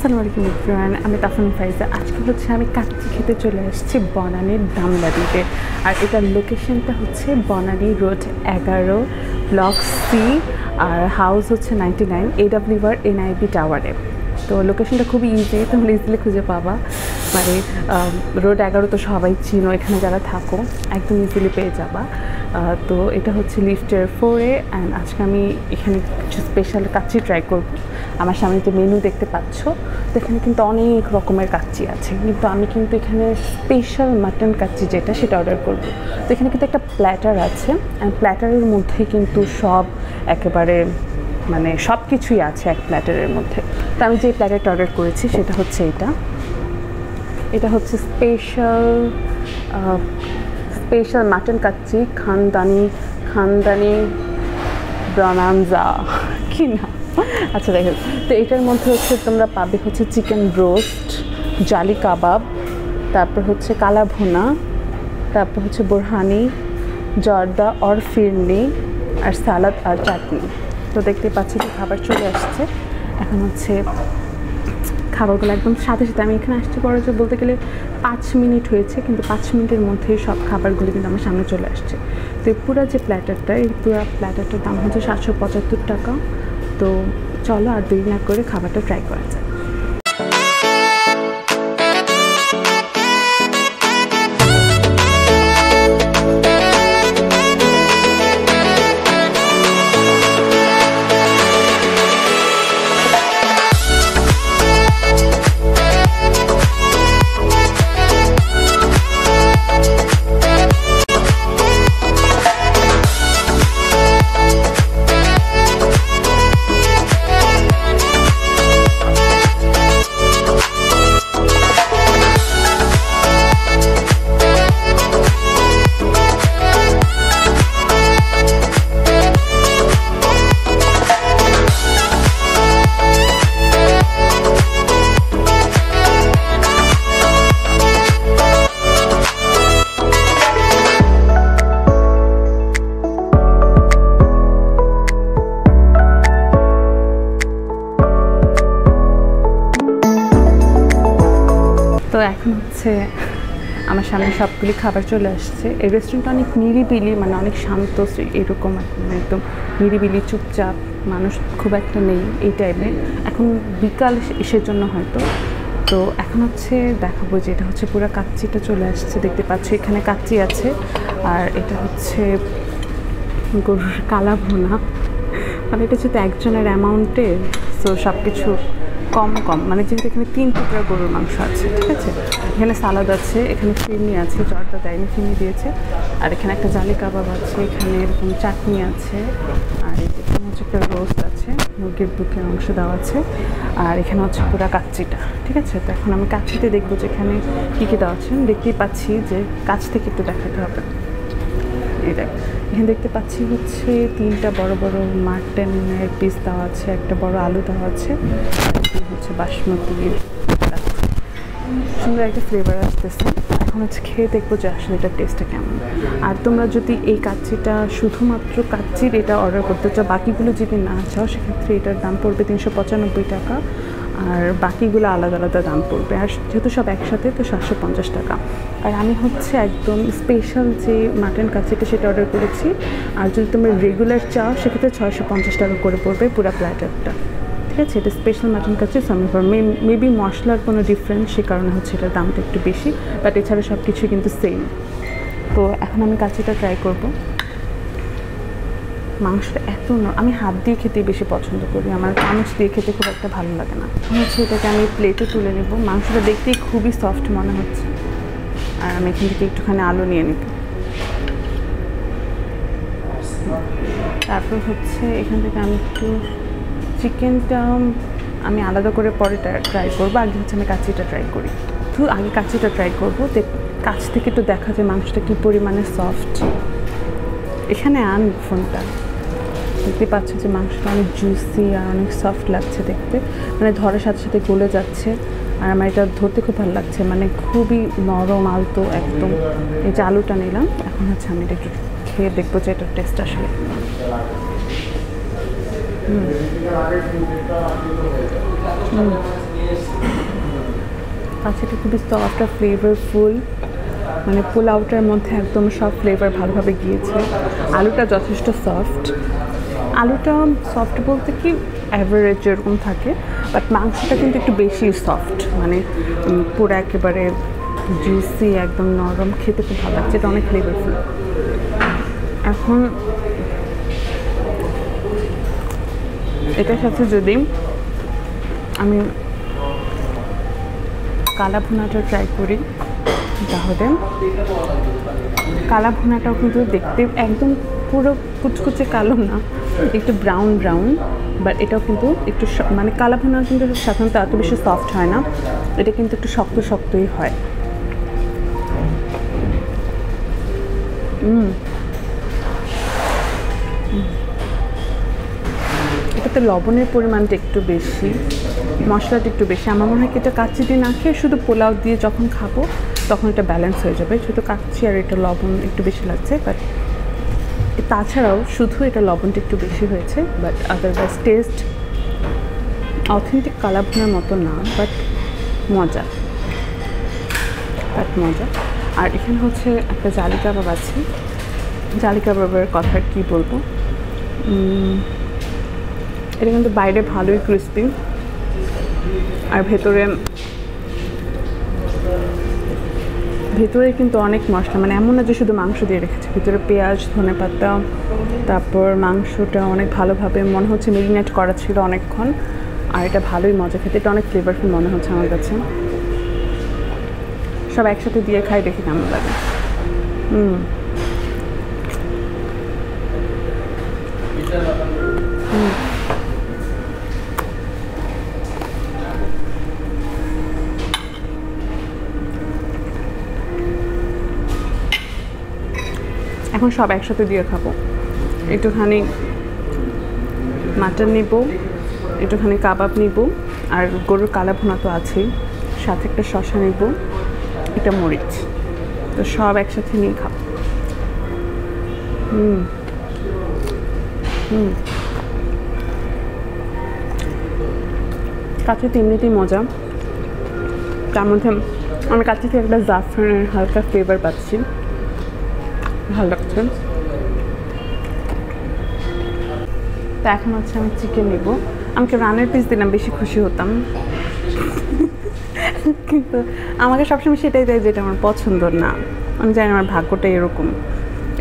আসসালামু আলাইকুম এভরিওয়ান, আমি তাফান ফাইজা। আজকে হচ্ছে আমি কাচ্চি খেতে চলে আসছি বনানীর দামলাডিতে। আর এটার লোকেশনটা হচ্ছে বনানী রোড 11 ব্লক সি, আর হাউস হচ্ছে 99 AWR NIB টাওয়ারে। তো লোকেশনটা খুবই ইজি, তোমরা ইজিলি খুঁজে পাবা। মানে রোড 11 তো সবাই চিনো, এখানে যারা থাকো একদম ইজিলি পেয়ে যাবা। তো এটা হচ্ছে লিফটের 4-এ। অ্যান্ড আজকে আমি এখানে কিছু স্পেশাল কাচ্চি ট্রাই করব। আমার সামনে যে মেনু দেখতে পাচ্ছ, তো এখানে কিন্তু অনেক রকমের কাচ্চি আছে, কিন্তু আমি কিন্তু এখানে স্পেশাল মাটন কাচ্চি যেটা সেটা অর্ডার করব। তো এখানে কিন্তু একটা প্ল্যাটার আছে, অ্যান্ড প্ল্যাটারের মধ্যে কিন্তু সব একেবারে মানে সব কিছুই আছে এক প্ল্যাটারের মধ্যে। তো আমি যে প্ল্যাটারটা অর্ডার করেছি সেটা হচ্ছে এটা হচ্ছে স্পেশাল মাটন কাচ্চি খানদানি ব্রানানজা কি না। আচ্ছা দেখো, তো এটার মধ্যে হচ্ছে তোমরা পাবে হচ্ছে চিকেন রোস্ট, জালি কাবাব, তারপর হচ্ছে কালা ভুনা, তারপর হচ্ছে বোরহানি, জর্দা আর ফিরনি, আর সালাদ আর চাটনি। তো দেখতে পাচ্ছি যে খাবার চলে আসছে। এখন হচ্ছে খাবারগুলো একদম সাথে সাথে, আমি এখানে আসতে পারো যে বলতে গেলে 5 মিনিট হয়েছে, কিন্তু 5 মিনিটের মধ্যেই সব খাবারগুলো কিন্তু আমার সামনে চলে আসছে। তো এই পুরো যে প্ল্যাটারটা, এই পুরো প্ল্যাটারটার দাম হচ্ছে 775 টাকা। তো চলো আর দেরি না করে খাবারটা ট্রাই করা যায়। তো এখন হচ্ছে আমার সামনে সবগুলি খাবার চলে আসছে। এই রেস্টুরেন্টটা অনেক নিরিবিলি, মানে অনেক শান্ত, এরকম একদম নিরিবিলি, চুপচাপ, মানুষ খুব একটা নেই এই টাইমে। এখন বিকাল এসের জন্য হয়তো। তো এখন হচ্ছে দেখাবো যে এটা হচ্ছে পুরো কাচ্চিটা চলে আসছে, দেখতে পাচ্ছি এখানে কাচ্চি আছে। আর এটা হচ্ছে গরুর কালা ভুনা, মানে এটা যেহেতু একজনের অ্যামাউন্টে, সো সব কিছু কম মানে যেহেতু এখানে 3 টুকরা গরুর মাংস আছে, ঠিক আছে। এখানে সালাদ আছে, এখানে ফিরনি আছে, জর্দা দেয়নি, ফিরনি দিয়েছে। আর এখানে একটা জালি কাবাব আছে, এখানে এরকম চাটনি আছে, আর এখানে হচ্ছে একটা রোস্ট আছে, মুরগির বুকের অংশ দেওয়া আছে। আর এখানে হচ্ছে পুরো কাচ্চিটা, ঠিক আছে। তো এখন আমি কাচ্চিতে দেখবো যে এখানে কী কী দেওয়া আছে। দেখতেই পাচ্ছি যে কাছ থেকে একটু দেখাতে হবে। এটা এখানে দেখতে পাচ্ছি হচ্ছে 3টা বড় বড় মাটনের পিস দেওয়া আছে, একটা বড় আলু দেওয়া আছে, হচ্ছে বাসমতি, সুন্দর একটা ফ্লেভার আসতেছে। এখন হচ্ছে খেয়ে দেখবো যে আসলে এটার টেস্টটা কেমন। আর তোমরা যদি এই কাচ্চিটা শুধুমাত্র কাচ্চির এটা অর্ডার করতে চাও, বাকিগুলো যদি না চাও, সেক্ষেত্রে এটার দাম পড়বে 395 টাকা, আর বাকিগুলো আলাদা আলাদা দাম পড়বে। আর যেহেতু সব একসাথে, তো 750 টাকা। আর আমি হচ্ছে একদম স্পেশাল যে মাটন কাচ্চিটা সেটা অর্ডার করেছি। আর যদি তোমরা রেগুলার চাও, সেক্ষেত্রে 650 টাকা করে পড়বে পুরো প্ল্যাটারটা, ঠিক আছে। এটা স্পেশাল মাটন কাচ্চি, মেবি মশলার কোনো ডিফারেন্স, সে কারণে হচ্ছে এটার দামটা একটু বেশি, বাট এছাড়া সব কিছুই কিন্তু সেম। তো এখন আমি কাচ্চিটা ট্রাই করব। মাংসটা আমি হাত দিয়ে খেতে বেশি পছন্দ করি, আমার চামচ দিয়ে খেতে খুব একটা ভালো লাগে না। হচ্ছে এটাকে আমি প্লেটে তুলে নেব। মাংসটা দেখতেই খুবই সফট মনে হচ্ছে। আর আমি এখান থেকে একটুখানি আলু নিয়ে নেব। তারপর হচ্ছে এখান থেকে আমি একটু চিকেনটা আমি আলাদা করে পরে ট্রাই করবো। আগে হচ্ছে আমি কাচ্চিটা ট্রাই করি। তো আগে কাচ্চিটা ট্রাই করবো, কাছ থেকে একটু দেখা যায় মাংসটা কী পরিমাণে সফট। এখানে ফোনটা দেখতে পাচ্ছ যে মাংসটা অনেক জুসি আর অনেক সফট লাগছে দেখতে, মানে ধরার সাথে সাথে গলে যাচ্ছে। আর আমার এটা ধরতে খুব ভালো লাগছে, মানে খুবই নরম আলতো একদম। এই যে আলুটা নিলাম, এখন হচ্ছে আমি এটা একটু খেয়ে দেখবো যে এটার টেস্ট আসলে। কাচ্চিটা খুবই সফট আর ফ্লেভারফুল, মানে পোলাওটার মধ্যে একদম সব ফ্লেভার ভালোভাবে গিয়েছে। আলুটা যথেষ্ট সফট, আলুটা সফট বলতে কি অ্যাভারেজ যেরকম থাকে, বাট মাংসটা কিন্তু একটু বেশি সফট, মানে পুরো একেবারে জুসি একদম নরম, খেতে খুব ভালো লাগছে, এটা অনেক ফ্লেভারফুল। এখন এটার সাথে যদি আমি কালা ভুনাটা ট্রাই করি, তাহলে কালা ভুনাটাও কিন্তু দেখতে একদম পুরো কুচকুচে কালো না, একটু ব্রাউন ব্রাউন, বাট এটাও কিন্তু একটু মানে কালা ভুনা কিন্তু সাধারণত এত বেশি সফট হয় না, এটা কিন্তু একটু শক্ত শক্তই হয়। এটাতে লবণের পরিমাণটা একটু বেশি, মশলাটা একটু বেশি। আমার মনে হয় কি এটা কাচ্চি দিয়ে না খেয়ে শুধু পোলাও দিয়ে যখন খাবো তখন এটা ব্যালেন্স হয়ে যাবে, শুধু কাচ্চি আর এটা লবণ একটু বেশি লাগছে, বাট তাছাড়াও শুধু এটা লবণটা একটু বেশি হয়েছে, বাট আদারওয়াইজ টেস্ট অথেন্টিক কালা ভুনার মতো না, বাট মজা। আর এখানে হচ্ছে একটা জালি কাবাব আছে, জালি কাবাবের কথা কী বলবো, এটা কিন্তু বাইরে ভালোই ক্রিস্পি আর ভেতরে কিন্তু অনেক মশলা, মানে এমন না যে শুধু মাংস দিয়ে রেখেছে, ভিতরে পেঁয়াজ, ধনেপাতা, তারপর মাংসটা অনেক ভালোভাবে মনে হচ্ছে মেরিনেট করা ছিল অনেকক্ষণ, আর এটা ভালোই মজা খেতে, এটা অনেক ফ্লেভারফুল মনে হচ্ছে আমার কাছে। সব একসাথে দিয়ে খাই, দেখি কেমন লাগে। এখন সব একসাথে দিয়ে খাবো। একটুখানি মাটন নিব, একটুখানি কাবাব নিব, আর গরুর কালা ভুনা তো আছেই, সাথে একটা শসা নিব, এটা মরিচ, তো সব একসাথে নিয়ে খাবো। কাচ্চিতে এমনিতেই মজা, তার মধ্যে আমি কাচ্চি থেকে একটা জাফরানের হালকা ফ্লেভার পাচ্ছি, ভালো লাগছে। তো এখন হচ্ছে আমি চিকেন নিব, আমাকে রানের পিস দিলাম বেশি খুশি হতাম, কিন্তু আমাকে সবসময় সেটাই দেয় যেটা আমার পছন্দ না। আমি জানি আমার ভাগ্যটা এরকম।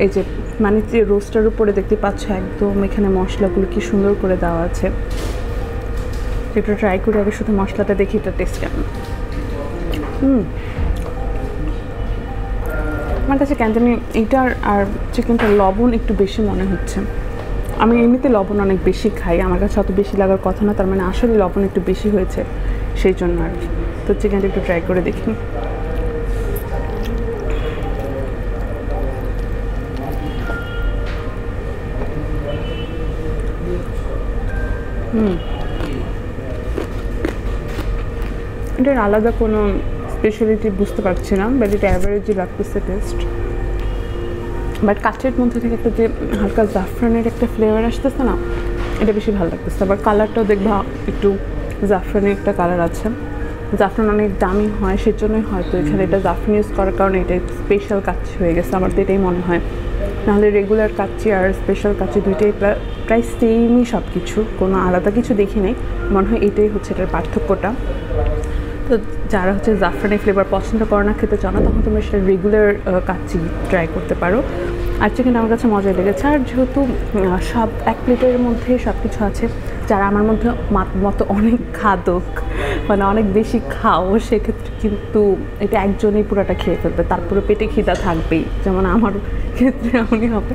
এই যে মানে যে রোস্টার উপরে দেখতে পাচ্ছ একদম এখানে মশলাগুলো কি সুন্দর করে দেওয়া আছে, একটু ট্রাই করে আগে শুধু মশলাটা দেখি এটা টেস্ট কেমন। আমার কাছে কেন জানি এইটার আর চিকেনটার লবণ একটু বেশি মনে হচ্ছে। আমি এমনিতে লবণ অনেক বেশি খাই, আমার কাছে অত বেশি লাগার কথা না, তার মানে আসলে লবণ একটু বেশি হয়েছে সেই জন্য আর কি। তো চিকেনটা একটু ট্রাই করে দেখি। এটার আলাদা কোনো স্পেশালিটি বুঝতে পারছি না, বাট এটা অ্যাভারেজই লাগতেছে টেস্ট। বাট কাচ্চির মধ্যে থেকে একটা যে হালকা জাফরানের একটা ফ্লেভার আসতেছে না, এটা বেশি ভালো লাগতেছে। আবার কালারটাও দেখবা একটু জাফরানের একটা কালার আছে, জাফরান অনেক দামি হয় সেজন্যই হয়তো এখানে এটা জাফরান ইউজ করার কারণে এটা স্পেশাল কাচ্চি হয়ে গেছে, আমার তো এটাই মনে হয়। নাহলে রেগুলার কাচ্চি আর স্পেশাল কাচ্চি দুইটাই প্রায় সেমই সব কিছু, কোনো আলাদা কিছু দেখি নেই, মনে হয় এটাই হচ্ছে এটার পার্থক্যটা। তো যারা হচ্ছে জাফরানের ফ্লেভার পছন্দ করে না, খেতে চাও না, তখন তোমরা সেটা রেগুলার কাচ্চি ট্রাই করতে পারো। আর চিকেন আমার কাছে মজা লেগেছে, আর যেহেতু সব এক প্লেটের মধ্যে সব কিছু আছে, যারা আমার মধ্যে মতো অনেক খাদক, মানে অনেক বেশি খাও, সেক্ষেত্রে কিন্তু এটা একজনেই পুরোটা খেয়ে ফেলবে, তারপরে পেটে খিদা থাকবেই, যেমন আমার ক্ষেত্রে এমনই হবে।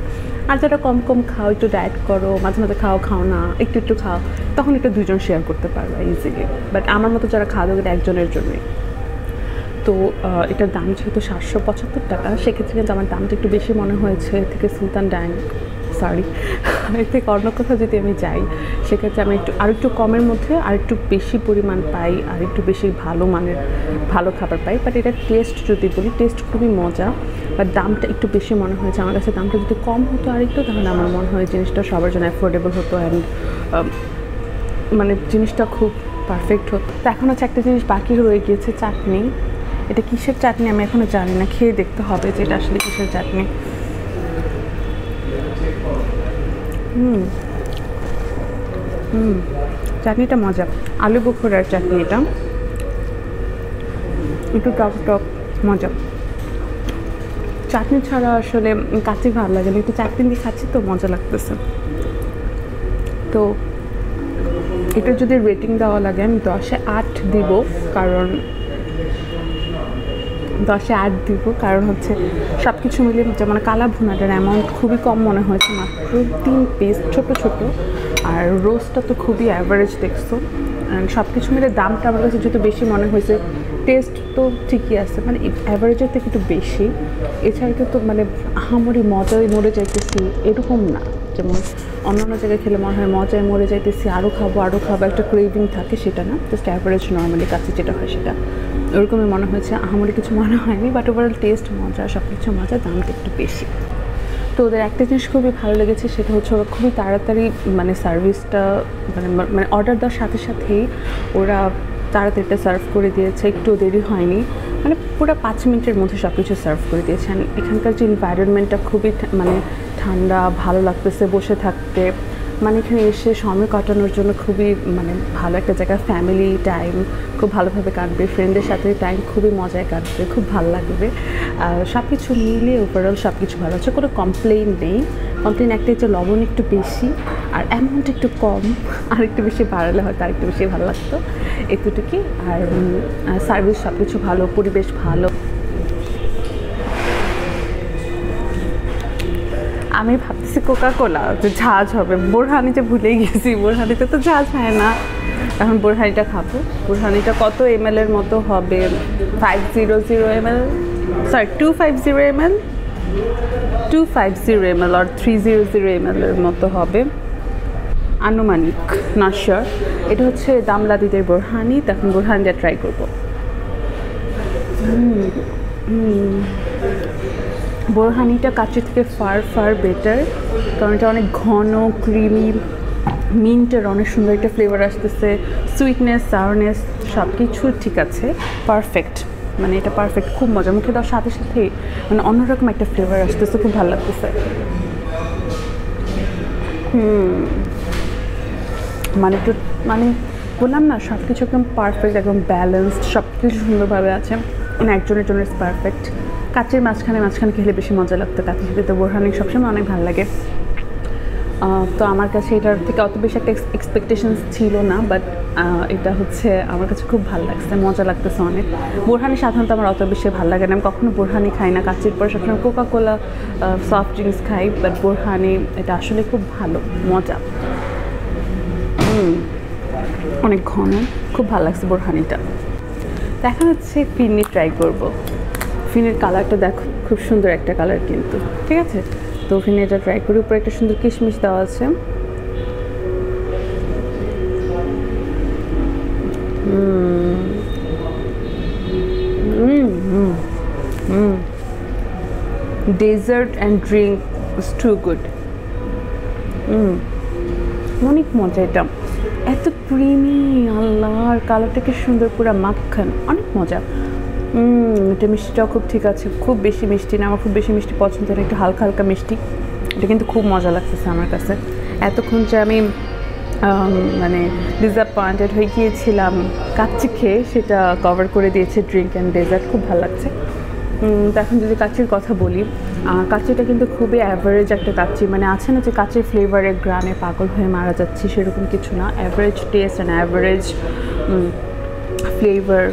আর যারা কম কম খাও, একটু ডায়েট করো, মাঝে মাঝে খাও না, একটু খাও, তখন এটা দুজন শেয়ার করতে পারবে ইজিলি। বাট আমার মতো যারা খাওয়া এটা একজনের জন্যই। তো এটার দাম যেহেতু 775 টাকা, সেক্ষেত্রে কিন্তু আমার দামটা একটু বেশি মনে হয়েছে থেকে সুলতান ডাইন, সরি, এর থেকে অন্য কোথাও যদি আমি যাই সেক্ষেত্রে আমি আরেকটু কমের মধ্যে আরেকটু বেশি পরিমাণ পাই, আর একটু বেশি ভালো মানের ভালো খাবার পাই। বাট এটার টেস্ট যদি বলি, টেস্ট খুবই মজা, বাট দামটা একটু বেশি মনে হয়েছে আমার কাছে। দামটা যদি কম হতো আরেকটু, তাহলে আমার মনে হয় জিনিসটা সবার জন্য অ্যাফোর্ডেবল হতো, অ্যান্ড মানে জিনিসটা খুব পারফেক্ট হতো। তো এখন হচ্ছে একটা জিনিস বাকি রয়ে গিয়েছে, চাটনি। এটা কিসের চাটনি আমি এখনও জানি না, খেয়ে দেখতে হবে যে এটা আসলে কিসের চাটনি। চাটনিটা মজা, আলু বোখরার চাটনি। এটা একটু টক টক, মজা। চাটনি ছাড়া আসলে কাচ্চি ভালো লাগে না, একটু চাটনি দিয়ে খাচ্ছি তো মজা লাগতেছে। তো এটা যদি রেটিং দেওয়া লাগে আমি 10-এ 8 দিব, কারণ 10-এ 8 দিব কারণ হচ্ছে সব কিছু মিলিয়ে যেমন কালা ভুনাটার অ্যামাউন্ট খুবই কম মনে হয়েছে, মাত্র 3 পিস ছোটো ছোটো। আর রোস্টটা তো খুবই অ্যাভারেজ দেখছো। সব কিছু মিলে দামটা আমার কাছে যেহেতু বেশি মনে হয়েছে, টেস্ট তো ঠিকই আছে, মানে অ্যাভারেজের থেকে একটু বেশি। এছাড়া কিন্তু মানে আহামরি মজায় মরে যাইতেছি এরকম না, যেমন অন্যান্য জায়গায় খেলে মনে হয় মজায় মরে যাইতেছি, আরও খাবো একটা ক্রেভিং থাকে, সেটা না। জাস্ট অ্যাভারেজ নর্মালি কাছে যেটা হয় সেটা ওরকমই মনে হয়েছে, আহামরি কিছু মনে হয়নি। বাট ওভারঅল টেস্ট মজা, সব কিছু মজা, দামটা একটু বেশি। তো ওদের একটা জিনিস খুবই ভালো লেগেছে, সেটা হচ্ছে ওরা খুবই তাড়াতাড়ি মানে সার্ভিসটা মানে অর্ডার দেওয়ার সাথে সাথেই ওরা তাড়াতাড়িটা সার্ভ করে দিয়েছে, একটু দেরি হয়নি, মানে পুরো 5 মিনিটের মধ্যে সব কিছু সার্ভ করে দিয়েছে। এখানকার যে এনভায়রনমেন্টটা খুবই মানে ঠান্ডা, ভালো লাগতেছে বসে থাকতে, মানে এখানে এসে সময় কাটানোর জন্য খুবই মানে ভালো একটা জায়গা। ফ্যামিলি টাইম খুব ভালোভাবে কাটবে, ফ্রেন্ডের সাথে টাইম খুবই মজায় কাটবে, খুব ভালো লাগবে। সব কিছু মিলিয়ে ওভারঅল সব কিছু ভালো আছে, কোনো কমপ্লেইন নেই। কমপ্লেইন একটাই যে লবণ একটু বেশি আর অ্যামাউন্ট একটু কম, আর একটু বেশি বাড়ালে হয়তো আর একটু বেশি ভালো লাগতো, এতটুকুই। আর সার্ভিস সব কিছু ভালো, পরিবেশ ভালো। আমি ভাবতেছি কোকাকোলা যে ঝাঁজ হবে, বোরহানি যে ভুলেই গেছি, বোরহানিতে তো ঝাঁজ হয় না। এখন বোরহানিটা খাবো। বোরহানিটা কত ml এর মতো হবে? 500 ml, সরি 250 ml, 250 ml আর 300 ml এর মতো হবে আনুমানিক, নট শিওর। এটা হচ্ছে দামলাদিদের বোরহানি। তখন বোরহানিটা ট্রাই করবো। বোরহানিটা কাচ্চি থেকে ফার বেটার, কারণ এটা অনেক ঘন, ক্রিমি, মিন্টের অনেক সুন্দর একটা ফ্লেভার আসতেছে, সুইটনেস, সাওয়ারনেস সব কিছু ঠিক আছে, পারফেক্ট। মানে এটা পারফেক্ট, খুব মজা। মুখে দেওয়ার সাথে সাথে মানে অন্যরকম একটা ফ্লেভার আসতেছে, খুব ভালো লাগতেছে। মানে একটু মানে বললাম না, সব কিছু একদম পারফেক্ট, একদম ব্যালেন্সড, সব কিছু সুন্দরভাবে আছে, মানে একজনের জন্য পারফেক্ট। কাচ্চির মাঝখানে খেলে বেশি মজা লাগতো, কাচ্চির সাথে তো বোরহানি সবসময় অনেক ভালো লাগে। তো আমার কাছে এটার থেকে অত বেশি একটা এক্সপেকটেশনস ছিল না, বাট এটা হচ্ছে আমার কাছে খুব ভালো লাগছে, মজা লাগতেছে অনেক। বোরহানি সাধারণত আমার অত বেশি ভালো লাগে না, আমি কখনো বোরহানি খাই না। কাচ্চির পরে সবসময় কোকাকোলা সফট ড্রিঙ্কস খাই, বাট বোরহানি এটা আসলে খুব ভালো, মজা, অনেক ঘন, খুব ভালো লাগছে বোরহানিটা। দেখা হচ্ছে ফিরনি ট্রাই করব। ফিনের কালারটা দেখো, খুব সুন্দর একটা কালার কিন্তু, ঠিক আছে। তো ফিরনিটা ট্রাই করি। উপরে একটা সুন্দর কিশমিশ দেওয়া আছে। Dessert and drink is too good. অনেক মজা এটা, এত ক্রিমি, আল্লাহর কালারটা কি সুন্দর, পুরো মাখন, অনেক মজা। এটা মিষ্টিটাও খুব ঠিক আছে, খুব বেশি মিষ্টি না, আমার খুব বেশি মিষ্টি পছন্দ না, একটু হালকা হালকা মিষ্টি। এটা কিন্তু খুব মজা লাগতেছে আমার কাছে। এতক্ষণ যে আমি মানে ডিসঅ্যাপয়েন্টেড হয়ে গিয়েছিলাম কাচ্চি খেয়ে, সেটা কভার করে দিয়েছে ড্রিঙ্ক অ্যান্ড ডেজার্ট, খুব ভালো লাগছে। তো এখন যদি কাচ্চির কথা বলি, কাচ্চিটা কিন্তু খুবই অ্যাভারেজ একটা কাচ্চি, মানে আছে না যে কাচ্চির ফ্লেভারে গ্রামে পাগল হয়ে মারা যাচ্ছি, সেরকম কিছু না। Average test and average flavour,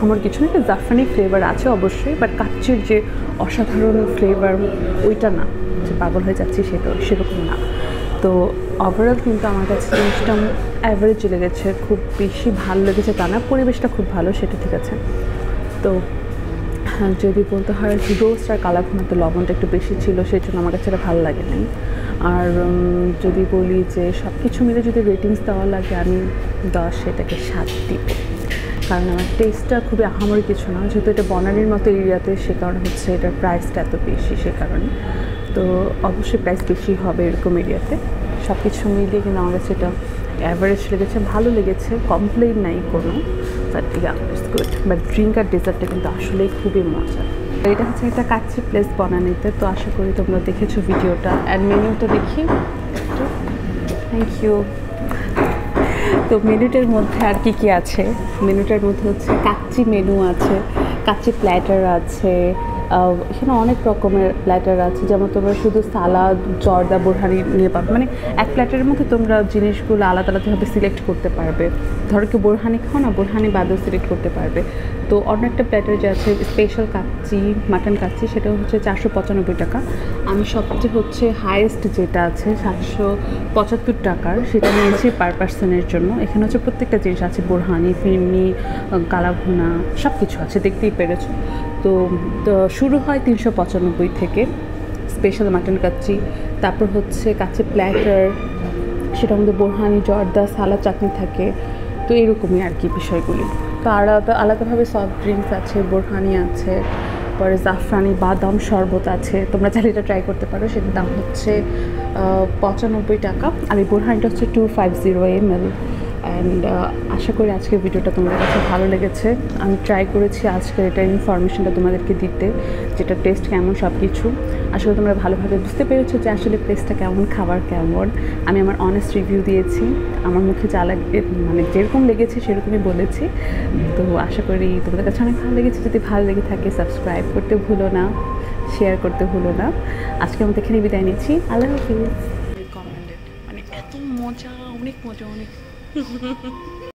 আমার কিছু না, একটা জাফরানি ফ্লেভার আছে অবশ্যই, বাট কাচ্চির যে অসাধারণ ফ্লেভার ওইটা না, যে পাগল হয়ে যাচ্ছি সেটা সেরকম না। তো ওভারঅল কিন্তু আমার কাছে জিনিসটা অ্যাভারেজ লেগেছে, খুব বেশি ভালো লেগেছে তা না, পরিবেশটা খুব ভালো, সেটা ঠিক আছে। তো যদি বলতে হয় রোস্ট আর কালাভুনাতে লবণটা একটু বেশি ছিল, সেই জন্য আমার কাছে এটা ভালো লাগে নাই। আর যদি বলি যে সব কিছু মিলে যদি রেটিংস দেওয়া লাগে, আমি 10 এটাকে 7 দিব, কারণ আমার টেস্টটা খুবই আহামরি কিছু না, যেহেতু এটা বনানীর মতো এরিয়াতে, সে কারণে হচ্ছে এটার প্রাইসটা এত বেশি, সে কারণে। তো অবশ্যই প্রাইস বেশি হবে এরকম এরিয়াতে। সব কিছু মিলিয়ে কিন্তু আমার কাছে এটা অ্যাভারেজ লেগেছে, ভালো লেগেছে, কমপ্লেন নাই কোনো, but yeah it's good. But drink আর ডেজার্টটা কিন্তু আসলেই খুবই মজা। এটা হচ্ছে একটা কাচ্চি প্লেস বনানীতে, তো আশা করি তোমরা দেখেছো ভিডিওটা। অ্যান্ড মেনুটা দেখি একটু, থ্যাংক ইউ। তো মেনুটার মধ্যে আর কি কি আছে, মেনুটার মধ্যে হচ্ছে কাচ্চি মেনু আছে, কাচ্চি প্ল্যাটার আছে, এখানে অনেক রকমের প্ল্যাটার আছে, যেমন তোমরা শুধু সালাদ, জর্দা, বোরহানি নিয়ে পাবে, মানে এক প্ল্যাটারের মধ্যে তোমরা জিনিসগুলো আলাদা আলাদাভাবে সিলেক্ট করতে পারবে। ধরো কি বোরহানি খাও না, বোরহানি বাদেও সিলেক্ট করতে পারবে। তো অন্য একটা প্ল্যাটার যে আছে স্পেশাল কাচ্চি, মাটন কাচ্চি, সেটা হচ্ছে 495 টাকা। আমি সবচেয়ে হচ্ছে হাইয়েস্ট যেটা আছে 775 টাকার, সেটা নিয়েছি পার পার্সনের জন্য। এখানে হচ্ছে প্রত্যেকটা জিনিস আছে, বোরহানি, ফিরনি, কালাভুনা, সব কিছু আছে, দেখতেই পেরেছো। তো শুরু হয় 395 থেকে স্পেশাল মাটন কাচ্চি। তারপর হচ্ছে কাচ্চি প্ল্যাটার, সেটার মধ্যে বোরহানি, জর্দা, সালাদ, চাটনি থাকে। তো এরকমই আর কি বিষয়গুলি। তো আলাদাভাবে সফট ড্রিঙ্কস আছে, বোরহানি আছে, পরে জাফরানি বাদাম শরবত আছে, তোমরা চাইলে এটা ট্রাই করতে পারো। সেটার দাম হচ্ছে 95 টাকা। আর এই বোরহানিটা হচ্ছে 250 ml। অ্যান্ড আশা করি আজকের ভিডিওটা তোমাদের কাছে ভালো লেগেছে। আমি ট্রাই করেছি আজকের এটার ইনফরমেশনটা তোমাদেরকে দিতে, যেটা টেস্ট কেমন সব কিছু। আসলে তোমরা ভালোভাবে বুঝতে পেরেছো যে আসলে প্লেসটা কেমন, খাবার কেমন। আমি আমার অনেস্ট রিভিউ দিয়েছি, আমার মুখে যা লাগে মানে যেরকম লেগেছে সেরকমই বলেছি। তো আশা করি তোমাদের কাছে অনেক ভালো লেগেছে। যদি ভালো লেগে থাকে সাবস্ক্রাইব করতে ভুলো না, শেয়ার করতে ভুলো না। আজকে আমাদের এখানে বিদায় নিচ্ছি, আল্লাহ হাফিজ। রিকমেন্ডেড, মানে এত মজা, অনেক মজা, অনেক